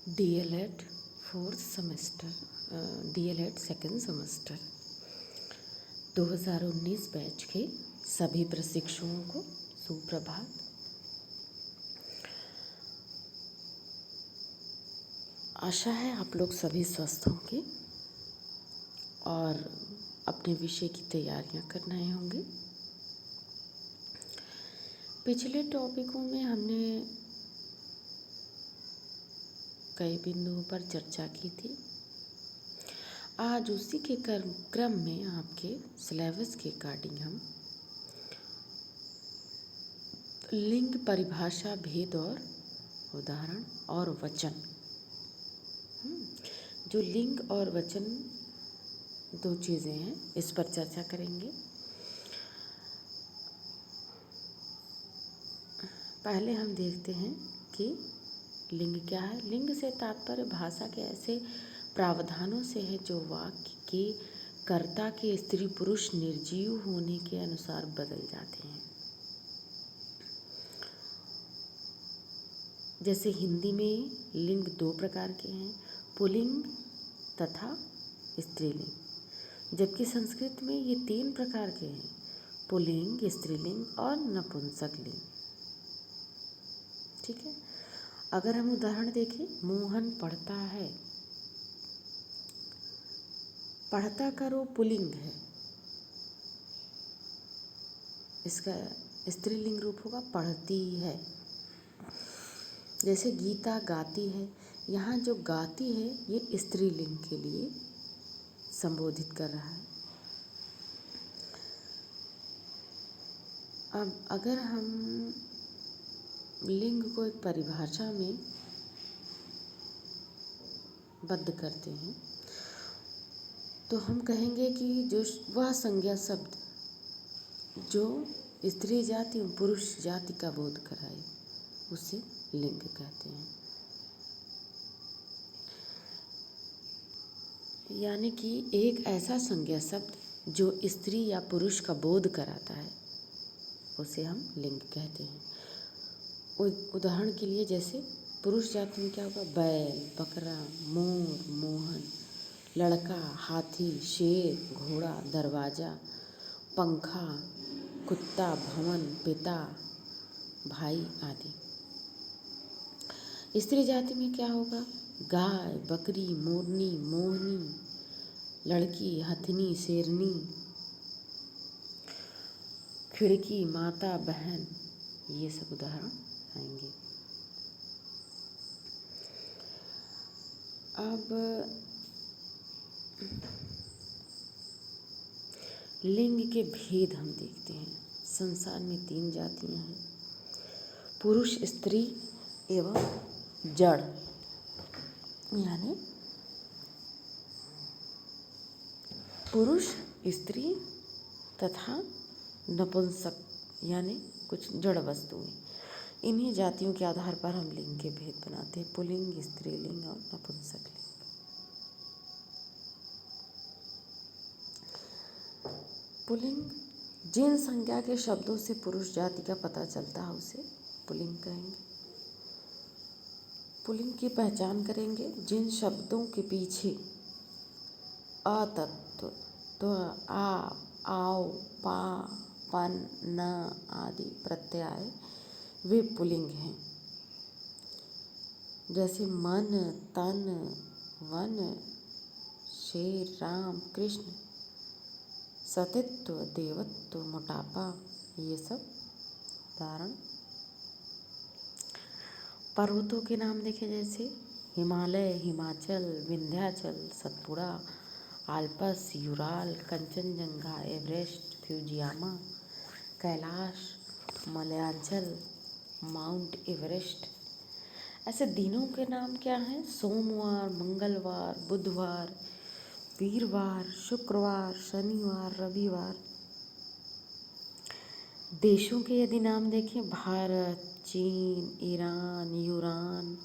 DLED fourth semester DLED second semester 2019 batch के सभी प्रशिक्षुओं को सुप्रभात। आशा है आप लोग सभी स्वस्थ होंगे और अपने विषय की तैयारियां कर रहे होंगे। पिछले टॉपिकों में हमने कई बिंदुओं पर चर्चा की थी। आज उसी के क्रम में आपके सिलेबस के अकॉर्डिंग हम लिंग परिभाषा, भेद और उदाहरण और वचन, जो लिंग और वचन दो चीज़ें हैं, इस पर चर्चा करेंगे। पहले हम देखते हैं कि लिंग क्या है। लिंग से तात्पर्य भाषा के ऐसे प्रावधानों से है जो वाक्य के कर्ता के स्त्री पुरुष निर्जीव होने के अनुसार बदल जाते हैं। जैसे हिंदी में लिंग दो प्रकार के हैं, पुल्लिंग तथा स्त्रीलिंग, जबकि संस्कृत में ये तीन प्रकार के हैं, पुल्लिंग, स्त्रीलिंग और नपुंसक लिंग। ठीक है। अगर हम उदाहरण देखें, मोहन पढ़ता है, पढ़ता का रूप पुल्लिंग है, इसका स्त्रीलिंग रूप होगा पढ़ती है। जैसे गीता गाती है, यहाँ जो गाती है ये स्त्रीलिंग के लिए संबोधित कर रहा है। अब अगर हम लिंग को एक परिभाषा में बद्ध करते हैं तो हम कहेंगे कि जो वह संज्ञा शब्द जो स्त्री जाति और पुरुष जाति का बोध कराए उसे लिंग कहते हैं। यानी कि एक ऐसा संज्ञा शब्द जो स्त्री या पुरुष का बोध कराता है उसे हम लिंग कहते हैं। उदाहरण के लिए जैसे पुरुष जाति में क्या होगा, बैल, बकरा, मोर, मोहन, लड़का, हाथी, शेर, घोड़ा, दरवाजा, पंखा, कुत्ता, भवन, पिता, भाई आदि। स्त्री जाति में क्या होगा, गाय, बकरी, मोरनी, मोहनी, लड़की, हथनी, शेरनी, खिड़की, माता, बहन, ये सब उदाहरण आएंगे। अब लिंग के भेद हम देखते हैं। संसार में तीन जातियां हैं, पुरुष, स्त्री एवं जड़, यानी पुरुष, स्त्री तथा नपुंसक, यानी कुछ जड़ वस्तुएं। इन्हीं जातियों के आधार पर हम लिंग के भेद बनाते हैं, पुल्लिंग, स्त्रीलिंग और नपुंसक लिंग। पुल्लिंग जिन संज्ञा के शब्दों से पुरुष जाति का पता चलता है उसे पुल्लिंग कहेंगे। पुल्लिंग की पहचान करेंगे जिन शब्दों के पीछे अ तत्व, तो आ, आओ, पा, पन, न आदि प्रत्यय आए वे पुल्लिंग हैं। जैसे मन, तन, वन, शेर, राम, कृष्ण, सतित्व, देवत्व, मोटापा, ये सब उदाहरण। पर्वतों के नाम देखें, जैसे Himalaya, Himachal, Vindhyachal, Satpura, Alps, Ural, Kanchenjunga, Everest, Fujiyama, Kailash, Malayanchal, Mount Everest. ऐसे दिनों के नाम क्या हैं, सोमवार, मंगलवार, बुधवार, वीरवार, शुक्रवार, शनिवार, रविवार। देशों के यदि नाम देखें, भारत, चीन, ईरान, यूरान,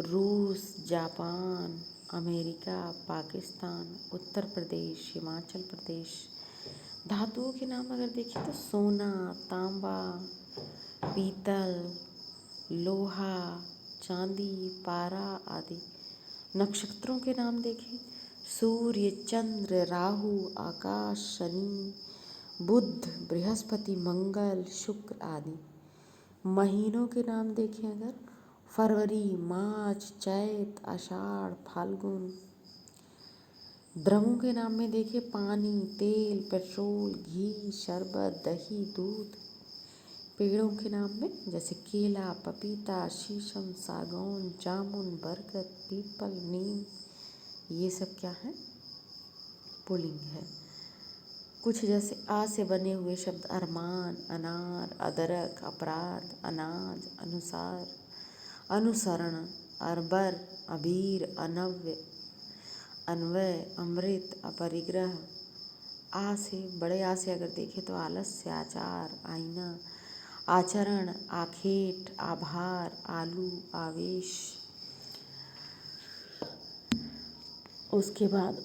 रूस, जापान, अमेरिका, पाकिस्तान, उत्तर प्रदेश, हिमाचल प्रदेश। धातुओं के नाम अगर देखें तो सोना, तांबा, पीतल, लोहा, चांदी, पारा आदि। नक्षत्रों के नाम देखें, सूर्य, चंद्र, राहु, आकाश, शनि, बुध, बृहस्पति, मंगल, शुक्र आदि। महीनों के नाम देखें अगर, फरवरी, मार्च, चैत, आषाढ़, फाल्गुन। द्रव्यों के नाम में देखें, पानी, तेल, पेट्रोल, घी, शरबत, दही, दूध। पेड़ों के नाम में जैसे केला, पपीता, शीशम, सागौन, जामुन, बरगद, पीपल, नीम, ये सब क्या है? पुल्लिंग है। कुछ जैसे आ से बने हुए शब्द अरमान, अनार, अदरक, अपराध, अनाज, अनुसार, अनुसरण, अरबर, अबीर, अनव्य, अन्वय, अमृत, अपरिग्रह। आ से, बड़े आ से अगर देखें तो आलस्य, आचार, आईना, आचरण, आखेट, आभार, आलू, आवेश। उसके बाद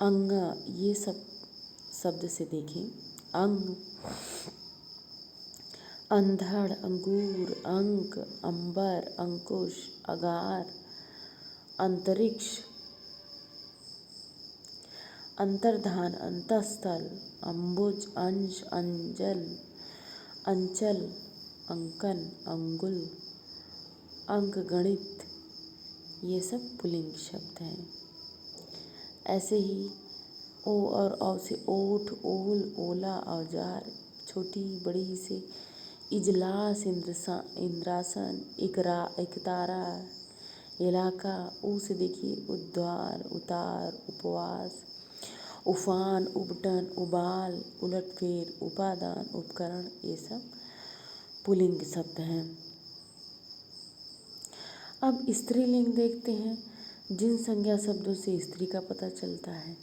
अंग, ये सब शब्द से देखें, अंग, अंधड़, अंगूर, अंक, अंबर, अंकुश, अगार, अंतरिक्ष, अंतर्धान, अंतस्थल, अंबुज, अंश, अंजल, अंचल, अंकन, अंगुल, अंक गणित, ये सब पुल्लिंग शब्द हैं। ऐसे ही ओ और औ से ओठ, ओल, ओला, औजार, छोटी बड़ी से इजलास, इंद्रासन, इकरा, इकतारा, इलाका। ऊ से देखिए उद्वार, उतार, उपवास, उफान, उबटन, उबाल, उलटफेर, उपादान, उपकरण, ये सब पुल्लिंग शब्द हैं। अब स्त्रीलिंग देखते हैं, जिन संज्ञा शब्दों से स्त्री का पता चलता है।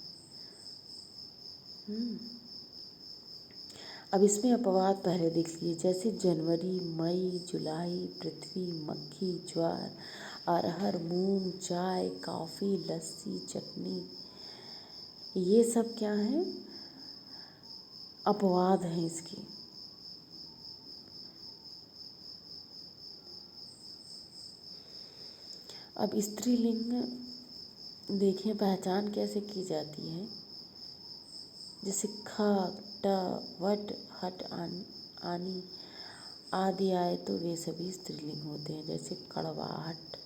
अब इसमें अपवाद पहले देख लिए, जैसे जनवरी, मई, जुलाई, पृथ्वी, मक्खी, ज्वार, अरहर, मूंग, चाय, कॉफ़ी, लस्सी, चटनी, ये सब क्या हैं? अपवाद हैं इसके। अब स्त्रीलिंग देखें, पहचान कैसे की जाती है। जैसे ख, ट, वट, हट, आनी आदि आए तो वे सभी स्त्रीलिंग होते हैं। जैसे कड़वाहट,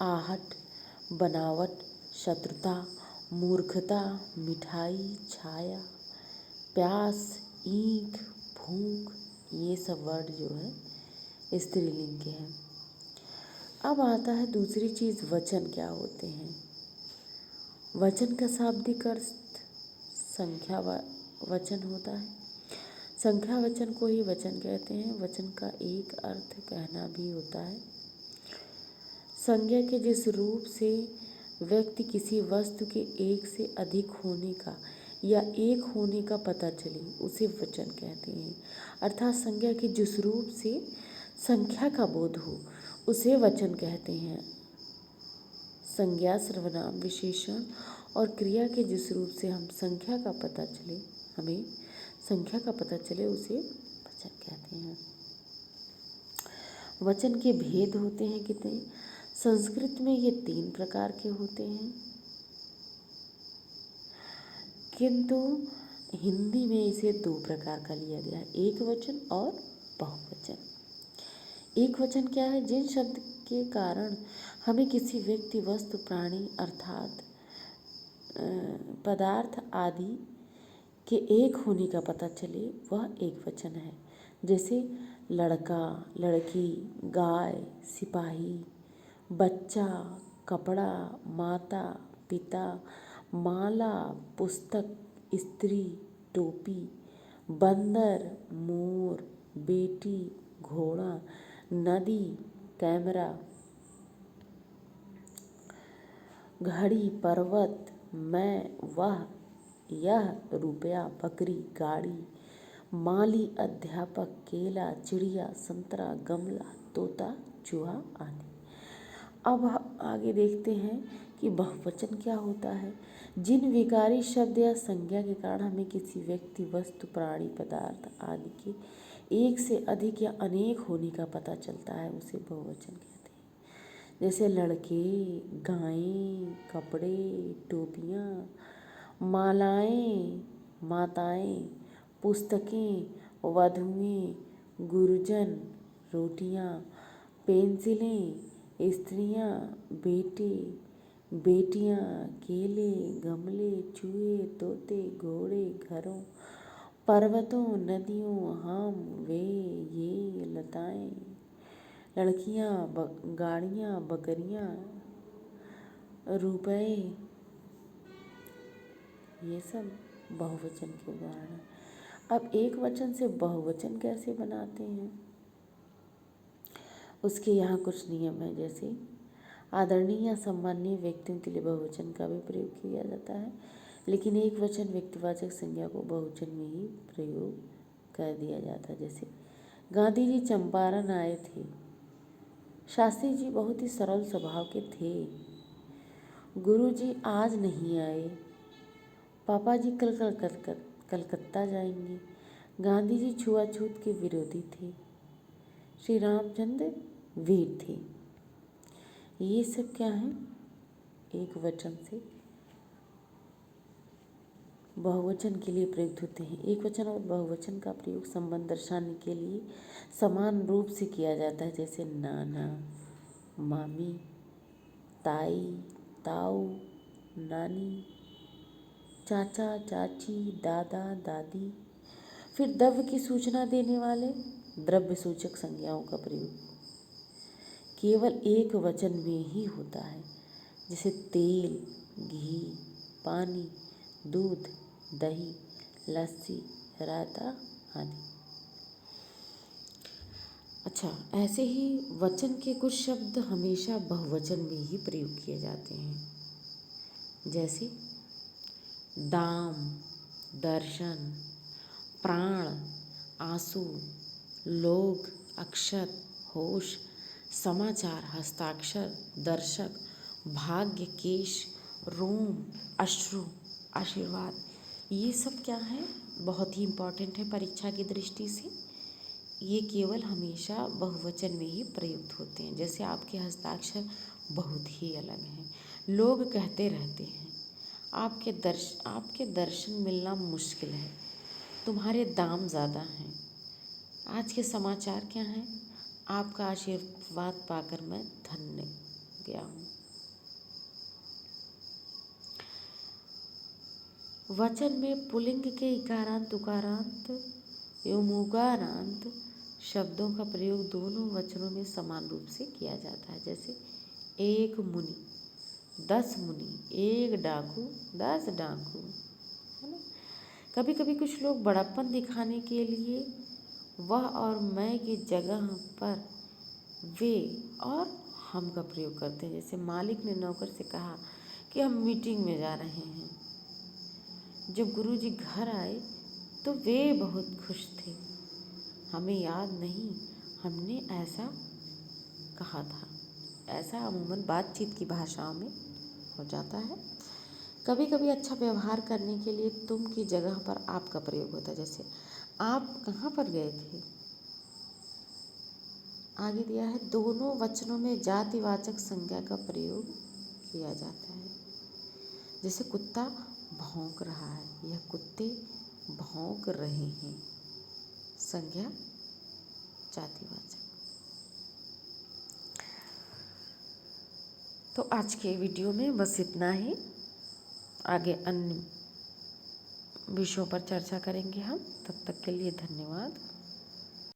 आहट, बनावट, शत्रुता, मूर्खता, मिठाई, छाया, प्यास, ईख, भूख, ये सब वर्ड जो है स्त्रीलिंग के हैं। अब आता है दूसरी चीज़, वचन क्या होते हैं। वचन का शाब्दिक अर्थ संख्या वचन होता है। संख्या वचन को ही वचन कहते हैं। वचन का एक अर्थ कहना भी होता है। संज्ञा के जिस रूप से व्यक्ति किसी वस्तु के एक से अधिक होने का या एक होने का पता चले, उसे वचन कहते हैं। अर्थात संज्ञा के जिस रूप से संख्या का बोध हो, उसे वचन कहते हैं। संज्ञा, सर्वनाम, विशेषण और क्रिया के जिस रूप से हमें संख्या का पता चले, उसे वचन कहते हैं। वचन के भेद होते हैं कितने? संस्कृत में ये 3 प्रकार के होते हैं, किंतु हिंदी में इसे 2 प्रकार का लिया गया है, एक वचन और बहुवचन। एक वचन क्या है? जिन शब्द के कारण हमें किसी व्यक्ति, वस्तु, प्राणी अर्थात पदार्थ आदि के एक होने का पता चले, वह एक वचन है। जैसे लड़का, लड़की, गाय, सिपाही, बच्चा, कपड़ा, माता, पिता, माला, पुस्तक, स्त्री, टोपी, बंदर, मोर, बेटी, घोड़ा, नदी, कैमरा, घड़ी, पर्वत, मैं, वह, यह, रुपया, बकरी, गाड़ी, माली, अध्यापक, केला, चिड़िया, संतरा, गमला, तोता, चूहा आदि। अब आगे देखते हैं कि बहुवचन क्या होता है। जिन विकारी शब्द या संज्ञा के कारण हमें किसी व्यक्ति, वस्तु, प्राणी, पदार्थ आदि के एक से अधिक या अनेक होने का पता चलता है, उसे बहुवचन कहते हैं। जैसे लड़के, गायें, कपड़े, टोपियाँ, मालाएं, माताएं, पुस्तकें, वधुएं, गुरुजन, रोटियां, पेंसिलें, स्त्रियां, बेटे, बेटियां, केले, गमले, चूहे, तोते, घोड़े, घरों, पर्वतों, नदियों, हम, वे, ये, लताएं, लड़कियां, गाड़ियां, बकरियां, रुपए, ये सब बहुवचन के उदाहरण हैं। अब एक वचन से बहुवचन कैसे बनाते हैं, उसके यहाँ कुछ नियम हैं। जैसे आदरणीय या सम्माननीय व्यक्तियों के लिए बहुवचन का भी प्रयोग किया जाता है, लेकिन एक वचन व्यक्तिवाचक संज्ञा को बहुवचन में ही प्रयोग कर दिया जाता है। जैसे गांधी जी चंपारण आए थे, शास्त्री जी बहुत ही सरल स्वभाव के थे, गुरु जी आज नहीं आए, पापा जी कल कलकत्ता जाएंगे, गांधी जी छुआछूत के विरोधी थे, श्री रामचंद्र वीर थे। ये सब क्या है, एक वचन से बहुवचन के लिए प्रयुक्त होते हैं। एक वचन और बहुवचन का प्रयोग संबंध दर्शाने के लिए समान रूप से किया जाता है। जैसे नाना, मामी, ताई, ताऊ, नानी, चाचा, चाची, दादा, दादी। फिर द्रव्य की सूचना देने वाले द्रव्य सूचक संज्ञाओं का प्रयोग केवल एक वचन में ही होता है। जैसे तेल, घी, पानी, दूध, दही, लस्सी, रायता आदि। अच्छा, ऐसे ही वचन के कुछ शब्द हमेशा बहुवचन में ही प्रयोग किए जाते हैं। जैसे दाम, दर्शन, प्राण, आंसू, लोग, अक्षत, होश, समाचार, हस्ताक्षर, दर्शक, भाग्य, केश, रोम, अश्रु, आशीर्वाद। ये सब क्या है, बहुत ही इम्पॉर्टेंट है परीक्षा की दृष्टि से। ये केवल हमेशा बहुवचन में ही प्रयुक्त होते हैं। जैसे आपके हस्ताक्षर बहुत ही अलग हैं। लोग कहते रहते हैं आपके दर्शन मिलना मुश्किल है, तुम्हारे दाम ज़्यादा हैं। आज के समाचार क्या हैं, आपका आशीर्वाद पाकर मैं धन्य गया हूँ। वचन में पुल्लिंग के इकारांत, उकारांत एवं उगारांत शब्दों का प्रयोग दोनों वचनों में समान रूप से किया जाता है। जैसे एक मुनि, 10 मुनि, एक डाकू, 10 डाकू, है ना। कभी कभी कुछ लोग बड़प्पन दिखाने के लिए वह और मैं की जगह पर वे और हम का प्रयोग करते हैं। जैसे मालिक ने नौकर से कहा कि हम मीटिंग में जा रहे हैं। जब गुरुजी घर आए तो वे बहुत खुश थे। हमें याद नहीं हमने ऐसा कहा था। ऐसा अमूमन बातचीत की भाषाओं में हो जाता है। कभी कभी अच्छा व्यवहार करने के लिए तुम की जगह पर आप का प्रयोग होता है। जैसे आप कहाँ पर गए थे। आगे दिया है, दोनों वचनों में जातिवाचक संज्ञा का प्रयोग किया जाता है। जैसे कुत्ता भौंक रहा है, यह कुत्ते भौंक रहे हैं, संज्ञा जातिवाचक। तो आज के वीडियो में बस इतना ही। आगे अन्य विषयों पर चर्चा करेंगे हम। तब तक के लिए धन्यवाद।